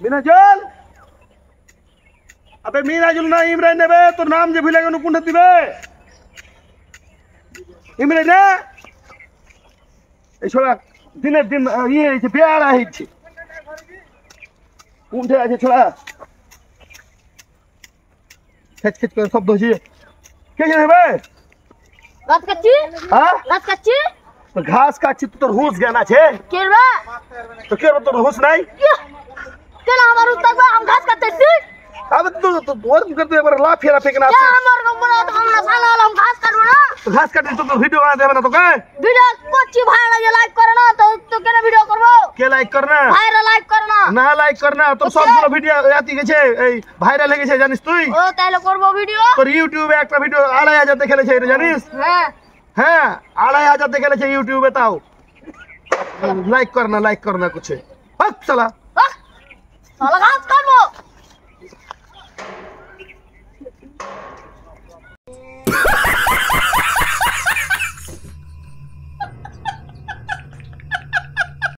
মিনাজুল अबे মিনাজুল না ইমরান নেবে তোর নাম যে ভুলে গেল কোনটা দিবে ইমরান না এই ছোড়া দিনের দিন ইয়ে হয়েছে পেয়ারা হয়েছে কোনটা আছে ছোড়া খেচ খেচ করে শব্দ হচ্ছে কে নেবে গাছ কাটছি হ্যাঁ গাছ কাটছি তো ঘাস কাটছি তো তোর হুঁশ জ্ঞান আছে কে রে তো কে তোর হুঁশ নাই কেন আমার উত্তর আম ঘাস কাটতেছি अब तो और करते हैं पर ला फेरा फेंकना क्या हमारे को बोला तो हमरा साला वाला हम घास काटबो ना तो घास काटे तो वीडियो बना देबे ना तो काय वीडियो कोची भाइरल ये लाइक करना तो केना वीडियो करबो के लाइक करना भाइरल लाइक करना ना लाइक करना तो सब गुलो ভিডিও আতি গেছে এই ভাইরাল হয়ে গেছে জানিস তুই ও তাইলে করবো ভিডিও তোর ইউটিউবে একটা ভিডিও 2500 দেখেছে এটা জানিস হ্যাঁ হ্যাঁ 2500 দেখেছে ইউটিউবে তাও লাইক करना कुछ हक साला साला घास